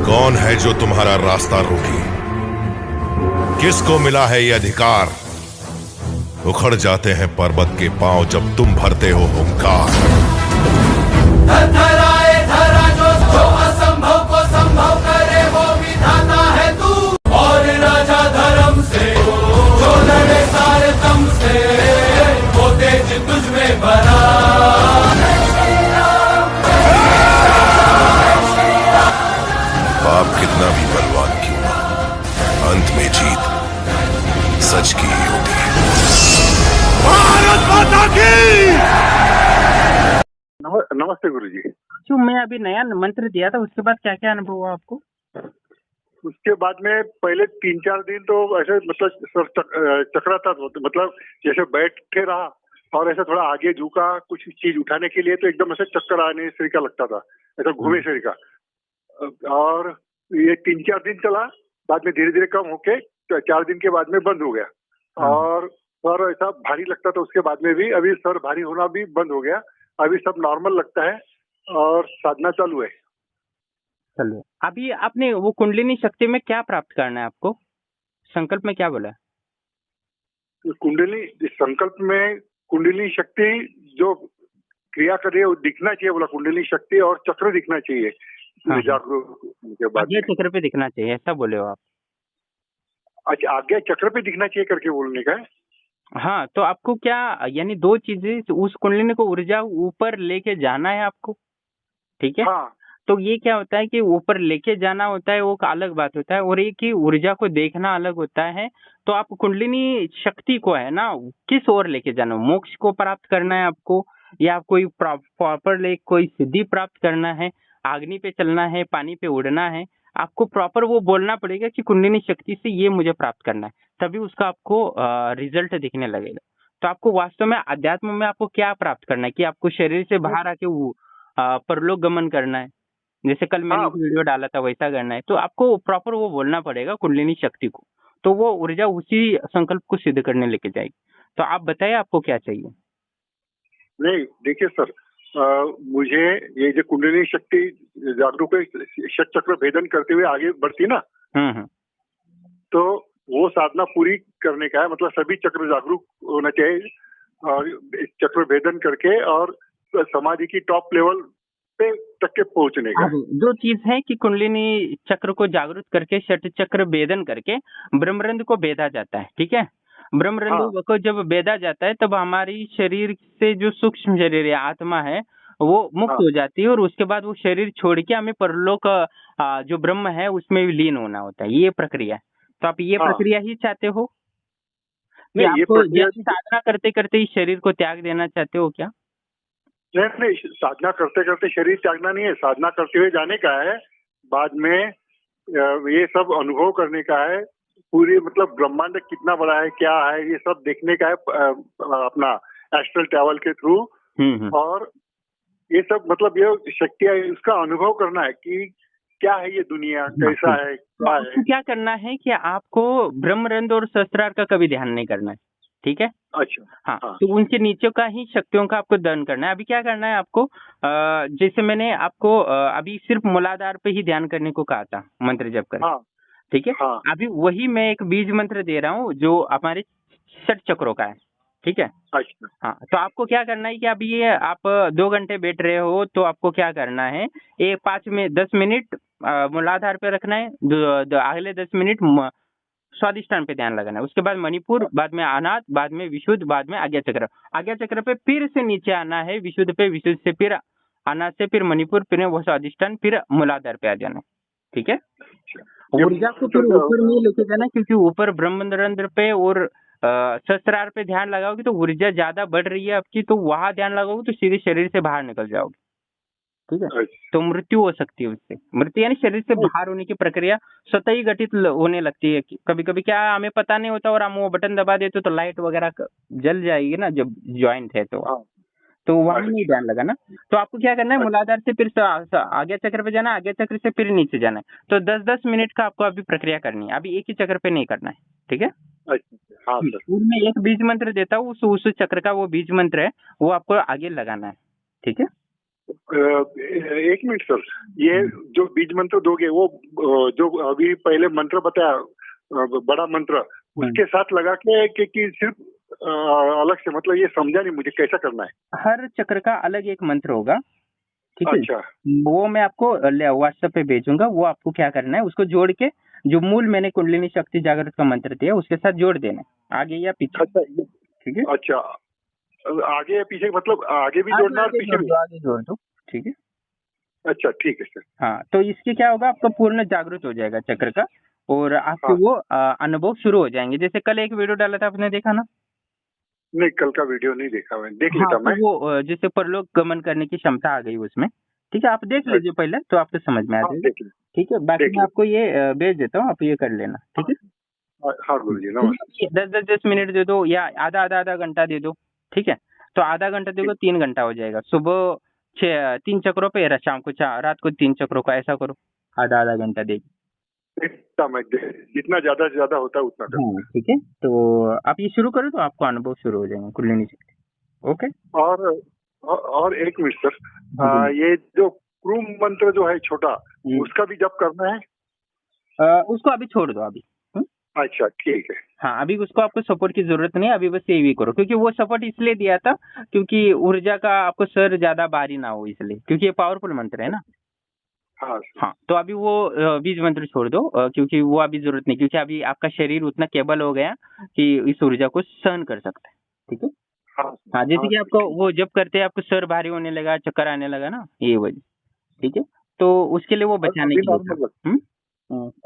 कौन है जो तुम्हारा रास्ता रोके? किसको मिला है ये अधिकार? उखड़ जाते हैं पर्वत के पांव जब तुम भरते हो हुंकार। धराए धरा जो असंभव को संभव करे वो विधाता है तू। और राजा धर्म से जो लड़े सारे दम से वो तेज तुझ में भरा। पाप कितना भी बलवान क्यों ना, अंत में जीत सच की ही होती है। भारत माता की। नमस्ते गुरुजी। जो मैं अभी नया मंत्र दिया था उसके बाद क्या क्या अनुभव हुआ आपको? उसके बाद में पहले 3-4 दिन तो ऐसे मतलब चक्राता मतलब जैसे बैठे रहा और ऐसे थोड़ा आगे झुका कुछ चीज उठाने के लिए तो एकदम ऐसे चक्कर आने से का लगता था, ऐसा घूमे से का। और ये 3-4 दिन चला, बाद में धीरे धीरे कम होके 4 दिन के बाद में बंद हो गया। और सर ऐसा भारी लगता था उसके बाद में भी, अभी सर भारी होना भी बंद हो गया, अभी सब नॉर्मल लगता है और साधना चालू है। चलो, अभी आपने वो कुंडलिनी शक्ति में क्या प्राप्त करना है आपको? संकल्प में क्या बोला? कुंडली संकल्प में कुंडली शक्ति जो क्रिया कर रही है वो दिखना चाहिए, बोला कुंडली शक्ति और चक्र दिखना चाहिए। जागरूक के बाद आगे चक्र पे दिखना चाहिए, ऐसा बोले हो आप? अच्छा, आगे चक्र पे दिखना चाहिए करके बोलने का है। हाँ, तो आपको क्या यानी दो चीजें, उस कुंडलिनी को ऊर्जा ऊपर लेके जाना है आपको, ठीक है? हाँ तो ये क्या होता है कि ऊपर लेके जाना होता है, वो अलग बात होता है, और एक ही ऊर्जा को देखना अलग होता है। तो आप कुंडलिनी शक्ति को है ना किस ओर लेके जाना, मोक्ष को प्राप्त करना है आपको, या कोई प्रॉपर कोई सिद्धि प्राप्त करना है, अग्नि पे चलना है, पानी पे उड़ना है? आपको प्रॉपर वो बोलना पड़ेगा कि कुंडलिनी शक्ति से ये मुझे प्राप्त करना है, तभी उसका आपको रिजल्ट दिखने लगेगा। तो आपको वास्तव में अध्यात्म में आपको क्या प्राप्त करना है कि आपको शरीर से बाहर आके परलोक गमन करना है, जैसे कल मैंने एक वीडियो डाला था वैसा करना है। तो आपको प्रॉपर वो बोलना पड़ेगा कुंडलिनी शक्ति को, तो वो ऊर्जा उसी संकल्प को सिद्ध करने लेके जाएगी। तो आप बताइए आपको क्या चाहिए? नहीं देखिए सर, मुझे ये जो कुंडली शक्ति जागरूक शत चक्र भेदन करते हुए आगे बढ़ती ना, तो वो साधना पूरी करने का है, मतलब सभी चक्र जागरूक होना चाहिए और चक्र भेदन करके और समाधि की टॉप लेवल पे तक के पहुंचने का। जो चीज है कि कुंडलिनी चक्र को जागृत करके षट चक्र भेदन करके ब्रह्मरंध्र को भेदा जाता है, ठीक है? ब्रह्मरंध्र को जब भेदा जाता है तब हमारी शरीर से जो सूक्ष्म शरीर है, आत्मा है, वो मुक्त हो जाती है, और उसके बाद वो शरीर छोड़ के हमें परलोक जो ब्रह्म है उसमें विलीन होना होता है। ये प्रक्रिया है। तो आप ये प्रक्रिया ही चाहते हो कि आपको साधना करते करते ही शरीर को त्याग देना चाहते हो क्या? नहीं, साधना करते करते शरीर त्यागना नहीं है, साधना करते हुए जाने का है, बाद में ये सब अनुभव करने का है, पूरी मतलब ब्रह्मांड कितना बड़ा है, क्या है, ये सब देखने का है अपना एस्ट्रल ट्रैवल के थ्रू। और ये सब मतलब ये शक्ति है, इसका अनुभव करना है कि क्या है ये दुनिया, कैसा है, क्या है। आपको क्या करना है कि आपको ब्रह्मरंध्र और सहस्त्रार का कभी ध्यान नहीं करना है, ठीक है? अच्छा हाँ, तो उनके नीचे का ही शक्तियों का आपको दहन करना है। अभी क्या करना है आपको, जैसे मैंने आपको अभी सिर्फ मूलाधार पे ही ध्यान करने को कहा था मंत्र जप कर, ठीक है? अभी वही मैं एक बीज मंत्र दे रहा हूँ जो हमारे 6 चक्रों का है, ठीक है? अच्छा हाँ, तो आपको क्या करना है कि अभी ये आप 2 घंटे बैठ रहे हो, तो आपको क्या करना है, 10 मिनट मूलाधार पे रखना है, अगले 10 मिनट स्वादिष्टान पे ध्यान लगाना है, उसके बाद मणिपुर, बाद में अनाथ, बाद में विशुद्ध, बाद में आज्ञा चक्र। आज्ञा चक्र पे फिर से नीचे आना है, विशुद्ध पे, विशुद्ध से फिर अनाथ से फिर मणिपुर, फिर वो स्वादिष्टान, फिर मूलाधार पे आ जाना है, ठीक है? ऊर्जा को फिर ऊपर नहीं लेके जाना, क्योंकि ऊपर ब्रह्मरंध्र पे और सहस्त्रार पे ध्यान लगाओगे तो ऊर्जा ज्यादा बढ़ रही है आपकी, तो वहां ध्यान लगाओगे तो सीधे शरीर से बाहर निकल जाओगे, ठीक है? तो मृत्यु हो सकती है उससे। मृत्यु यानी शरीर से बाहर होने की प्रक्रिया स्वतः ही घटित होने लगती है। कभी कभी क्या हमें पता नहीं होता और हम वो बटन दबा देते तो लाइट वगैरह जल जाएगी ना, जब ज्वाइंट है तो वहां नहीं ध्यान लगाना। तो आपको क्या करना है, मूलाधार से फिर आज्ञा चक्र पे जाना, आज्ञा चक्र से फिर नीचे जाना है। तो 10-10 मिनट का आपको अभी प्रक्रिया करनी है, अभी एक ही चक्र पे नहीं करना है, ठीक है? मैं एक बीज मंत्र देता हूँ, उस चक्र का वो बीज मंत्र है, वो आपको आगे लगाना है, ठीक है? एक मिनट सर, ये जो बीज मंत्र दोगे वो जो अभी पहले मंत्र बताया बड़ा मंत्र, उसके साथ लगा के कि सिर्फ अलग से, मतलब ये समझा नहीं मुझे कैसा करना है। हर चक्र का अलग एक मंत्र होगा, ठीक है। अच्छा वो मैं आपको व्हाट्सएप पे भेजूंगा। वो आपको क्या करना है, उसको जोड़ के जो मूल मैंने कुंडलिनी शक्ति जागृत का मंत्र दिया उसके साथ जोड़ देना है, आगे या पीछे, अच्छा ठीक है। अच्छा, आगे या पीछे, मतलब आगे भी जोड़ना और पीछे भी? आगे जोड़ दो, ठीक है। अच्छा ठीक है सर। हाँ, तो इससे क्या होगा, आपका पूर्ण जागृत हो जाएगा चक्र का, और आपके हाँ। वो अनुभव शुरू हो जाएंगे। जैसे कल एक वीडियो डाला था, आपने देखा ना? नहीं, कल का वीडियो नहीं देखा, मैं देख हाँ, लेता तो मैं। वो जैसे परलोक गमन करने की क्षमता आ गई उसमें, ठीक है। आप देख लीजिए पहले, तो आपको समझ में आ हाँ जाएगा, देख लें। ठीक है। बाकी देख मैं आपको ये भेज देता हूँ, आप ये कर लेना, ठीक है। हाँ गुरु जी नमस्ते। 10 मिनट दे दो, या आधा घंटा दे दो, ठीक है। तो आधा घंटा देखो, 3 घंटा हो जाएगा। सुबह 3 चक्रों पे, शाम को रात को 3 चक्रों का, ऐसा करो, आधा घंटा देखो। मैं जितना ज्यादा से ज्यादा होता है उतना करता। हाँ, ठीक है। तो आप ये शुरू करो तो आपको अनुभव शुरू हो जाएगा कुंडलिनी शक्ति। ओके। और एक मिनट सर, ये जो क्रूम मंत्र जो है छोटा, उसका भी जप करना है? उसको अभी छोड़ दो अभी। अच्छा ठीक है। हाँ, अभी उसको आपको सपोर्ट की जरूरत नहीं है, अभी बस यही करो, क्योंकि वो सपोर्ट इसलिए दिया था क्योंकि ऊर्जा का आपको सर ज्यादा भारी ना हो, इसलिए, क्योंकि ये पावरफुल मंत्र है ना। हाँ हाँ, तो अभी वो बीज मंत्र छोड़ दो, क्योंकि वो अभी जरूरत नहीं, क्योंकि अभी आपका शरीर उतना केबल हो गया कि इस ऊर्जा को सहन कर सकता है, ठीक है। हाँ, जैसे कि आपको वो जब करते हैं आपको सर भारी होने लगा, चक्कर आने लगा ना, ये वजह, ठीक है। तो उसके लिए वो बचाने के लिए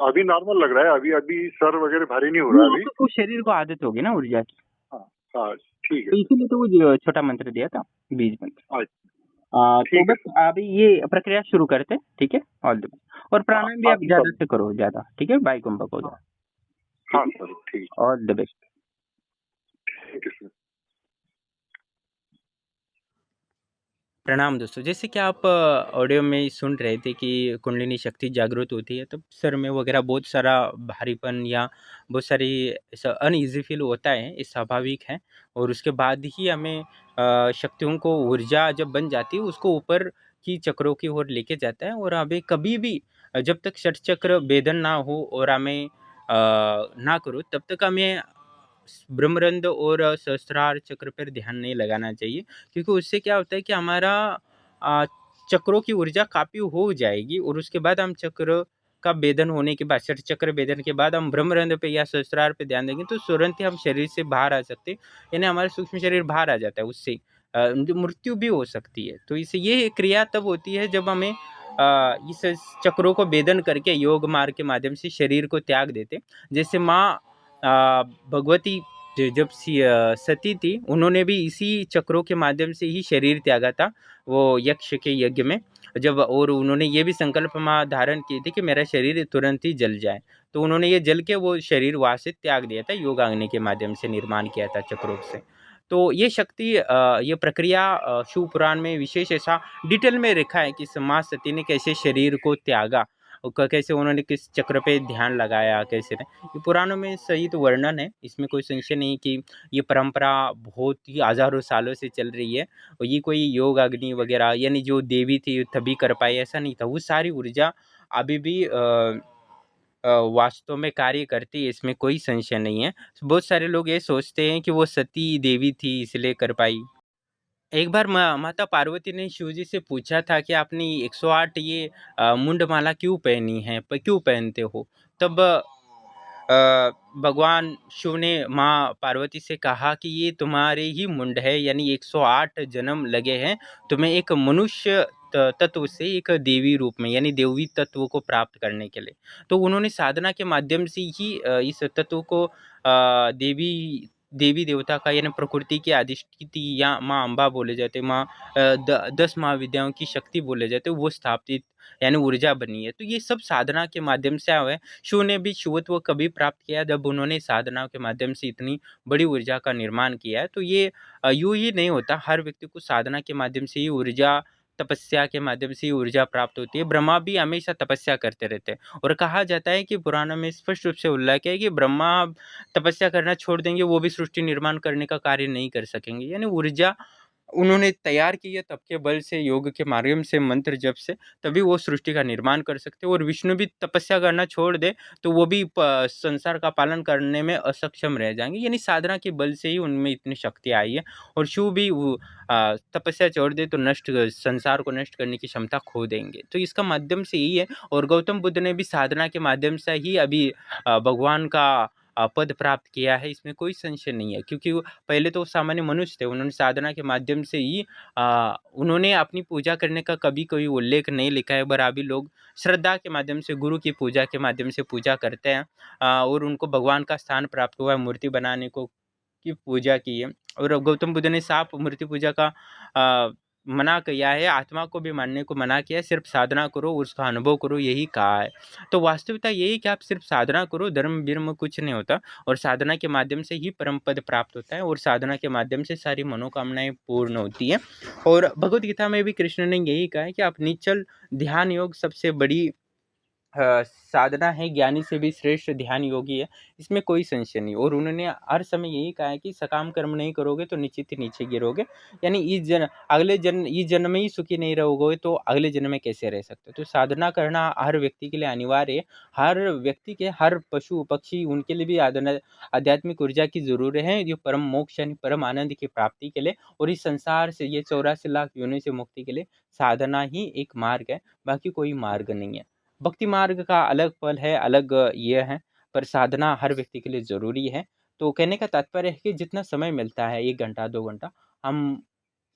अभी नॉर्मल लग रहा है, अभी अभी सर वगैरह भारी नहीं हो रहा है अभी। तो शरीर को आदत होगी ना ऊर्जा की। हाँ ठीक है। तो इसीलिए तो वो छोटा मंत्र दिया था, बीज मंत्र। तो ठीक है। बस अभी ये प्रक्रिया शुरू करते, ठीक है। All the best. और प्राणायाम भी आप ज्यादा से करो, ज्यादा, ठीक है। बाई कुंभक हो जाए। हाँ सर ठीक। All the best. ठीक है सर। प्रणाम दोस्तों। जैसे कि आप ऑडियो में सुन रहे थे कि कुंडलिनी शक्ति जागृत होती है तब सर में वगैरह बहुत सारा भारीपन या बहुत सारी ऐसा अनईजी फील होता है, ये स्वाभाविक है। और उसके बाद ही हमें शक्तियों को ऊर्जा जब बन जाती है उसको ऊपर की चक्रों की ओर लेके जाता है। और हमें कभी भी जब तक षट चक्र भेदन ना हो और हमें ना करो तब तक हमें ब्रह्मरंध्र और सहस्त्रार चक्र पर ध्यान नहीं लगाना चाहिए, क्योंकि उससे क्या होता है कि हमारा चक्रों की ऊर्जा काफ़ी हो जाएगी और उसके बाद हम चक्र का भेदन होने के बाद, षट चक्र भेदन के बाद हम ब्रह्मरंध्र पे या सहस्त्रार पे ध्यान देंगे तो तुरंत ही हम शरीर से बाहर आ सकते हैं, यानी हमारा सूक्ष्म शरीर बाहर आ जाता है, उससे मृत्यु भी हो सकती है। तो इसे ये क्रिया तब होती है जब हमें इस चक्रों को भेदन करके योग मार्ग के माध्यम से शरीर को त्याग देते। जैसे माँ भगवती जब सती थी, उन्होंने भी इसी चक्रों के माध्यम से ही शरीर त्यागा था, वो यक्ष के यज्ञ में जब, और उन्होंने ये भी संकल्प माँ धारण की थी कि मेरा शरीर तुरंत ही जल जाए। तो उन्होंने ये जल के वो शरीर वहाँ से त्याग दिया था, योगाग्नि के माध्यम से निर्माण किया था चक्रों से। तो ये शक्ति, ये प्रक्रिया शिव पुराण में विशेष ऐसा डिटेल में लिखा है कि माँ सती ने कैसे शरीर को त्यागा, कैसे उन्होंने किस चक्र पे ध्यान लगाया, कैसे ये पुराणों में सही तो वर्णन है, इसमें कोई संशय नहीं कि ये परंपरा बहुत ही हजारों सालों से चल रही है। और ये कोई योग अग्नि वगैरह यानी जो देवी थी तभी कर पाई, ऐसा नहीं था। वो सारी ऊर्जा अभी भी वास्तव में कार्य करती है, इसमें कोई संशय नहीं है। बहुत सारे लोग ये सोचते हैं कि वो सती देवी थी इसलिए कर पाई। एक बार माता पार्वती ने शिव जी से पूछा था कि आपने 108 ये मुंडमाला क्यों पहनी है, क्यों पहनते हो? तब भगवान शिव ने माँ पार्वती से कहा कि ये तुम्हारे ही मुंड है, यानी 108 जन्म लगे हैं तुम्हें एक मनुष्य तत्व से एक देवी रूप में, यानी देवी तत्व को प्राप्त करने के लिए। तो उन्होंने साधना के माध्यम से ही इस तत्व को देवी देवता का, यानी प्रकृति की अधिष्ठिति या माँ अम्बा बोले जाते, माँ 10 महाविद्याओं की शक्ति बोले जाते, वो स्थापित यानी ऊर्जा बनी है। तो ये सब साधना के माध्यम से आया है। शिव ने भी शिवत्व कभी प्राप्त किया जब उन्होंने साधना के माध्यम से इतनी बड़ी ऊर्जा का निर्माण किया है। तो ये यूं ही नहीं होता, हर व्यक्ति को साधना के माध्यम से ही ऊर्जा, तपस्या के माध्यम से ही ऊर्जा प्राप्त होती है। ब्रह्मा भी हमेशा तपस्या करते रहते हैं और कहा जाता है कि पुराणों में स्पष्ट रूप से उल्लेख है कि ब्रह्मा तपस्या करना छोड़ देंगे वो भी सृष्टि निर्माण करने का कार्य नहीं कर सकेंगे। यानी ऊर्जा उन्होंने तैयार की है, तब के बल से, योग के माध्यम से, मंत्र जप से, तभी वो सृष्टि का निर्माण कर सकते हैं। और विष्णु भी तपस्या करना छोड़ दे तो वो भी संसार का पालन करने में असक्षम रह जाएंगे, यानी साधना के बल से ही उनमें इतनी शक्ति आई है। और शिव भी तपस्या छोड़ दे तो संसार को नष्ट करने की क्षमता खो देंगे। तो इसका माध्यम से यही है। और गौतम बुद्ध ने भी साधना के माध्यम से ही अभी भगवान का पद प्राप्त किया है, इसमें कोई संशय नहीं है। क्योंकि पहले तो सामान्य मनुष्य थे, उन्होंने साधना के माध्यम से ही उन्होंने अपनी पूजा करने का कभी कोई उल्लेख नहीं लिखा है। पर अभी लोग श्रद्धा के माध्यम से, गुरु की पूजा के माध्यम से पूजा करते हैं और उनको भगवान का स्थान प्राप्त हुआ है, मूर्ति बनाने को की पूजा की है। और गौतम बुद्ध ने साफ मूर्ति पूजा का मना किया है, आत्मा को भी मानने को मना किया है, सिर्फ साधना करो, उसका अनुभव करो, यही कहा है। तो वास्तविकता यही कि आप सिर्फ साधना करो, धर्म बिर्म कुछ नहीं होता। और साधना के माध्यम से ही परम पद प्राप्त होता है, और साधना के माध्यम से सारी मनोकामनाएं पूर्ण होती हैं। और भगवत गीता में भी कृष्ण ने यही कहा है कि आप निश्चल ध्यान योग सबसे बड़ी साधना है, ज्ञानी से भी श्रेष्ठ ध्यान योगी है, इसमें कोई संशय नहीं। और उन्होंने हर समय यही कहा है कि सकाम कर्म नहीं करोगे तो निश्चित ही नीचे गिरोगे, यानी इस जन्म में ही सुखी नहीं रहोगे तो अगले जन्म में कैसे रह सकते हो। तो साधना करना हर व्यक्ति के लिए अनिवार्य है। हर व्यक्ति के, हर पशु पक्षी, उनके लिए भी आध्यात्मिक ऊर्जा की जरूरत है, जो परम मोक्ष यानी परम आनंद की प्राप्ति के लिए, और इस संसार से, ये 84 लाख योनियों से मुक्ति के लिए साधना ही एक मार्ग है, बाकी कोई मार्ग नहीं है। भक्ति मार्ग का अलग फल है, अलग ये है, पर साधना हर व्यक्ति के लिए ज़रूरी है। तो कहने का तात्पर्य है कि जितना समय मिलता है, 1 घंटा 2 घंटा, हम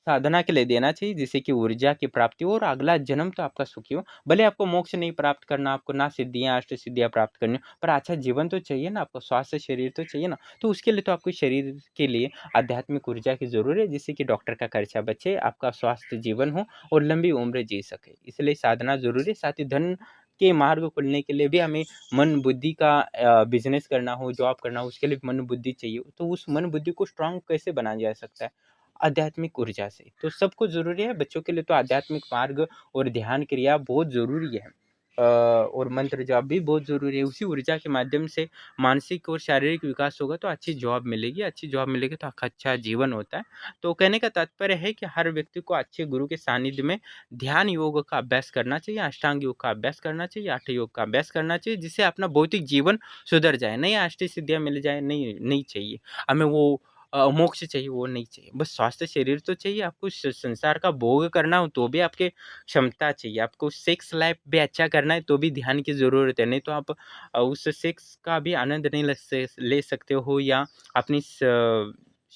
साधना के लिए देना चाहिए, जिससे कि ऊर्जा की प्राप्ति हो और अगला जन्म तो आपका सुखी हो। भले आपको मोक्ष नहीं प्राप्त करना, आपको ना सिद्धियाँ, अष्ट सिद्धियाँ प्राप्त करनी हो, पर अच्छा जीवन तो चाहिए ना, आपको स्वास्थ्य शरीर तो चाहिए ना। तो उसके लिए तो आपको शरीर के लिए आध्यात्मिक ऊर्जा की ज़रूरत है, जिससे कि डॉक्टर का खर्चा बचे, आपका स्वास्थ्य जीवन हो और लंबी उम्र जी सके। इसलिए साधना ज़रूरी है। साथ ही धन के मार्ग खुलने के लिए भी हमें मन बुद्धि का बिजनेस करना हो, जॉब करना हो, उसके लिए मन बुद्धि चाहिए। तो उस मन बुद्धि को स्ट्रांग कैसे बनाया जा सकता है? आध्यात्मिक ऊर्जा से। तो सबको ज़रूरी है, बच्चों के लिए तो आध्यात्मिक मार्ग और ध्यान क्रिया बहुत ज़रूरी है। और मंत्र जाप भी बहुत ज़रूरी है। उसी ऊर्जा के माध्यम से मानसिक और शारीरिक विकास होगा तो अच्छी जॉब मिलेगी, अच्छी जॉब मिलेगी तो अच्छा जीवन होता है। तो कहने का तात्पर्य है कि हर व्यक्ति को अच्छे गुरु के सानिध्य में ध्यान योग का अभ्यास करना चाहिए, अष्टांग योग का अभ्यास करना चाहिए, अष्ट योग का अभ्यास करना चाहिए, जिससे अपना भौतिक जीवन सुधर जाए। नहीं अष्ट सिद्धियाँ मिल जाए, नहीं चाहिए हमें वो मोक्ष चाहिए, वो नहीं चाहिए। बस स्वास्थ्य शरीर तो चाहिए। आपको संसार का भोग करना हो तो भी आपके क्षमता चाहिए। आपको सेक्स लाइफ भी अच्छा करना है तो भी ध्यान की ज़रूरत है। नहीं तो आप उस सेक्स का भी आनंद नहीं ले सकते हो, या अपनी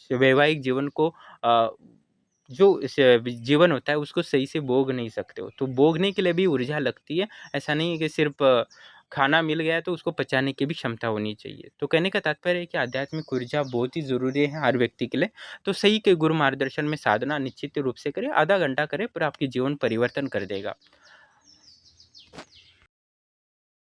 वैवाहिक जीवन को जो जीवन होता है उसको सही से भोग नहीं सकते हो। तो भोगने के लिए भी ऊर्जा लगती है। ऐसा नहीं है कि सिर्फ खाना मिल गया तो उसको पचाने की भी क्षमता होनी चाहिए। तो कहने का तात्पर्य है कि आध्यात्मिक ऊर्जा बहुत ही ज़रूरी है हर व्यक्ति के लिए। तो सही के गुरु मार्गदर्शन में साधना निश्चित रूप से करें, आधा घंटा करें, पर आपकी जीवन परिवर्तन कर देगा।